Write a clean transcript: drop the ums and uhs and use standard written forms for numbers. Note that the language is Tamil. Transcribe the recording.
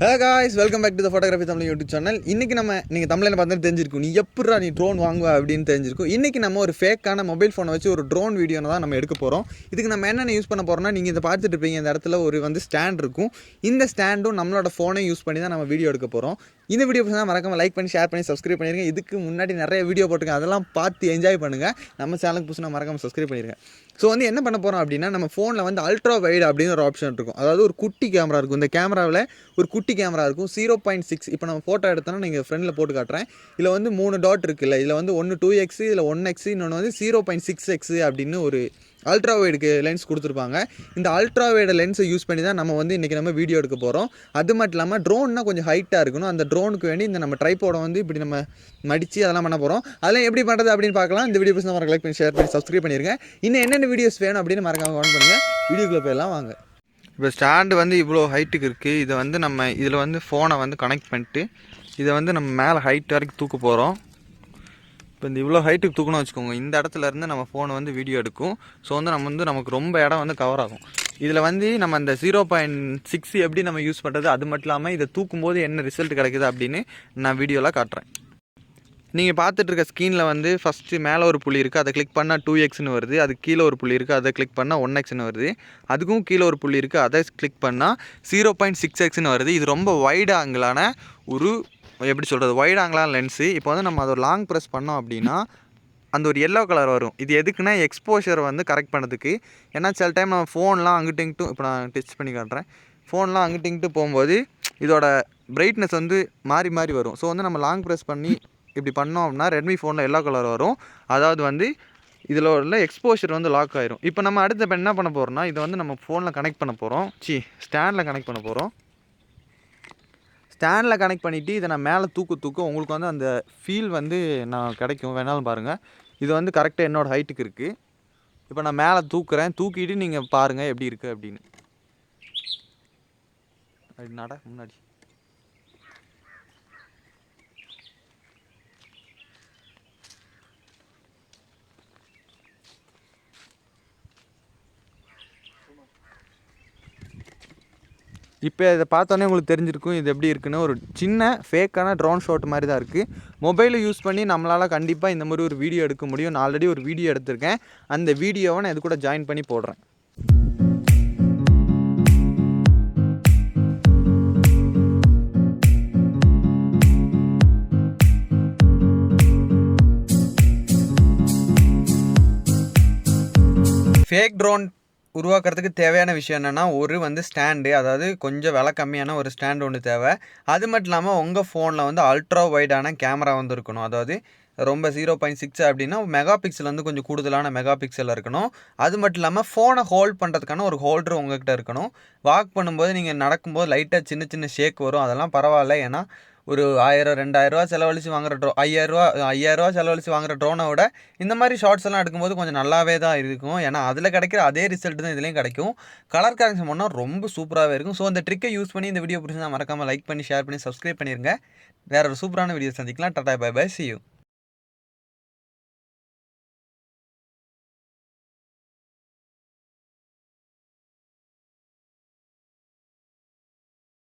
Hey guys, welcome back to the Photography Tamizha YouTube channel. இன்னைக்கு நீங்க தமிழ்ல பார்த்தா தெரிஞ்சிருக்கும். நீ ட்ரோன் வாங்குவ அப்படினு தெரிஞ்சிருக்கும். இன்னைக்கு நம்ம ஒரு ஃபேக்கான மொபைல் ஃபோனை வச்சு ஒரு ட்ரோன் வீடியோனை தான் நம்ம எடுக்க போறோம். இதுக்கு நம்ம என்னென்ன யூஸ் பண்ண போறோம்னா நீங்க இத பார்த்துட்டு இருப்பீங்க. இந்த இடத்துல ஒரு ஸ்டாண்ட் இருக்கும். இந்த ஸ்டாண்டும் நம்மளோட ஃபோனை யூஸ் பண்ணி தான் நம்ம வீடியோ எடுக்க போறோம். இந்த வீடியோ பிடிச்சா மறக்காம லைக் பண்ணி ஷேர் பண்ணி சப்ஸ்கிரைப் பண்ணிருங்க. இதுக்கு முன்னாடி நிறைய வீடியோ போட்டுருக்கேன். அதெல்லாம் பார்த்து என்ஜாய் பண்ணுங்க. நம்ம சேனலுக்கு புதுசா மறக்காம சப்ஸ்கிரைப் பண்ணிருங்க. ஸோ என்ன பண்ண போறோம் அப்படின்னா நம்ம ஃபோனில் அல்ட்ரா வைட் அப்படின்னு ஒரு ஆப்ஷன் இருக்கும். அதாவது ஒரு குட்டி கேமரா இருக்கும். இந்த கேமராவில் ஒரு குட்டி கேமரா இருக்கும் 0.6. இப்போ நம்ம ஃபோட்டோ எடுத்தோன்னா நீங்கள் ஃப்ரெண்டில் போட்டு காட்டுறேன். இதில் 3 டாட் இருக்குல்ல, இதில் ஒன்று 2x, இதில் 1x, இன்னொன்று 0.6x அப்படின்னு ஒரு அல்ட்ரா வைடுக்கு லென்ஸ் கொடுத்துருப்பாங்க. இந்த அல்ட்ரா வைடு லென்ஸை யூஸ் பண்ணி தான் நம்ம இன்றைக்கி நம்ம வீடியோ எடுக்க போகிறோம். அது மட்டும் இல்லாமல் ட்ரோன்னா கொஞ்சம் ஹைட்டாக இருக்கணும். அந்த ட்ரோனுக்கு வேண்டி இந்த நம்ம ட்ரைபோட இப்படி நம்ம மடித்து அதெல்லாம் பண்ண போகிறோம். அதெல்லாம் எப்படி பண்ணுறது அப்படின்னு பார்க்கலாம். இந்த வீடியோ பிடிச்சா லைக் பண்ணி ஷேர் பண்ணி சப்ஸ்கிரைப் பண்ணிருங்க. இன்னும் என்னென்ன வீடியோஸ் வேணும் அப்படின்னு மறக்காம கமெண்ட் பண்ணுங்கள். வீடியோக்குள்ளே போயெல்லாம் வாங்க. இப்போ ஸ்டாண்டு இவ்வளோ ஹைட்டுக்கு இருக்குது. இதை நம்ம இதில் ஃபோனை கனெக்ட் பண்ணிட்டு இதை நம்ம மேலே ஹைட் வரைக்கும் தூக்க போகிறோம். இப்போ இந்த இவ்வளோ ஹைட்டுக்கு தூக்கணும் வச்சுக்கோங்க. இந்த இடத்துல இருந்து நம்ம ஃபோனை வீடியோ எடுக்கும். ஸோ நமக்கு ரொம்ப இடம் கவர் ஆகும். இதில் நம்ம அந்த 0.6 எப்படி நம்ம யூஸ் பண்ணுறது, அது மட்டும் இல்லாமல் இதை தூக்கும்போது என்ன ரிசல்ட் கிடைக்குது அப்படின்னு நான் வீடியோவில் காட்டுறேன். நீங்கள் பார்த்துட்டு இருக்க ஸ்க்ரீனில் ஃபஸ்ட்டு மேலே ஒரு புள்ளி இருக்குது, அதை கிளிக் பண்ணால் 2xன்னு வருது. அதுக்கு கீழே ஒரு புள்ளி இருக்குது, அதை கிளிக் பண்ணால் 1xன்னு வருது. அதுக்கும் கீழே ஒரு புள்ளி இருக்குது, அதை கிளிக் பண்ணால் 0.6xன்னு வருது. இது ரொம்ப வைட் ஆங்கிளான ஒரு எப்படி சொல்கிறது வைட் ஆங்கிளான லென்ஸு. இப்போ நம்ம அதை ஒரு லாங் ப்ரெஸ் பண்ணோம் அப்படின்னா அந்த ஒரு எல்லோ கலர் வரும். இது எதுக்குன்னா எக்ஸ்போஷர் கரெக்ட் பண்ணதுக்கு. ஏன்னா சில டைம் நம்ம ஃபோன்லாம் அங்கிட்டு இங்கிட்டும், இப்போ நான் டச் பண்ணி காட்டுறேன், ஃபோன்லாம் அங்கிட்டு இங்கிட்டு போகும்போது இதோட பிரைட்னஸ் மாறி மாறி வரும். ஸோ நம்ம லாங் ப்ரெஸ் பண்ணி இப்படி பண்ணோம் அப்படின்னா ரெட்மி ஃபோனில் எல்லோ கலர் வரும். அதாவது இதில் உள்ள எக்ஸ்போஷர் லாக் ஆயிரும். இப்போ நம்ம அடுத்த இப்போ என்ன பண்ண போகிறோம்னா இதை நம்ம ஃபோனில் கனெக்ட் பண்ண போகிறோம். ஸ்டாண்டில் கனெக்ட் பண்ண போகிறோம். ஸ்டாண்டில் கனெக்ட் பண்ணிவிட்டு இதை நான் மேலே தூக்க உங்களுக்கு அந்த ஃபீல் நான் கிடைக்கும். வேணாலும் பாருங்கள். இது கரெக்டாக என்னோடய ஹைட்டுக்கு இருக்குது. இப்போ நான் மேலே தூக்குறேன். தூக்கிட்டு நீங்கள் பாருங்கள் எப்படி இருக்குது அப்படின்னு. அப்படி நட முன்னாடி இப்போ இதை பார்த்தோன்னே உங்களுக்கு தெரிஞ்சிருக்கும் இது எப்படி இருக்குன்னு. ஒரு சின்ன ஃபேக்கான ட்ரோன் ஷாட் மாதிரி தான் இருக்குது. மொபைலை யூஸ் பண்ணி நம்மளால் கண்டிப்பாக இந்த மாதிரி ஒரு வீடியோ எடுக்க முடியும். நான் ஆல்ரெடி ஒரு வீடியோ எடுத்திருக்கேன். அந்த வீடியோவை நான் இது கூட ஜாயின் பண்ணி போடுறேன். ஃபேக் ட்ரோன் உருவாக்குறதுக்கு தேவையான விஷயம் என்னென்னா ஒரு ஸ்டாண்டு, அதாவது கொஞ்சம் விலை கம்மியான ஒரு ஸ்டாண்டு ஒன்று தேவை. அது மட்டும் இல்லாமல் உங்கள் ஃபோனில் அல்ட்ரா வைடான கேமரா இருக்கணும். அதாவது ரொம்ப 0.6 அப்படின்னா மெகா பிக்சல் கொஞ்சம் கூடுதலான மெகா பிக்சல் இருக்கணும். அது மட்டும் இல்லாமல் ஃபோனை ஹோல்ட் பண்ணுறதுக்கான ஒரு ஹோல்டர் உங்கள்கிட்ட இருக்கணும். வாக் பண்ணும்போது நீங்கள் நடக்கும்போது லைட்டாக சின்ன சின்ன ஷேக் வரும். அதெல்லாம் பரவாயில்ல. ஏன்னா ஒரு 1000-2000 செலவழித்து வாங்குற 5000 செலவழித்து வாங்குற ட்ரோனை விட இந்த மாதிரி ஷார்ட்ஸ் எல்லாம் எடுக்கும்போது கொஞ்சம் நல்லாவே தான் இருக்கும். ஏன்னா அதில் கிடைக்கிற அதே ரிசல்ட் தான் இதுலேயும் கிடைக்கும். கலர் கரெக்ஷன் பண்ணால் ரொம்ப சூப்பராகவே இருக்கும். ஸோ அந்த ட்ரிக்கை யூஸ் பண்ணி இந்த வீடியோ பிடிச்சி மறக்காமல் லைக் பண்ணி ஷேர் பண்ணி சப்ஸ்கிரைப் பண்ணிடுங்க. வேறு ஒரு சூப்பரான வீடியோ சந்திக்கலாம். டாடா பை பை, see you.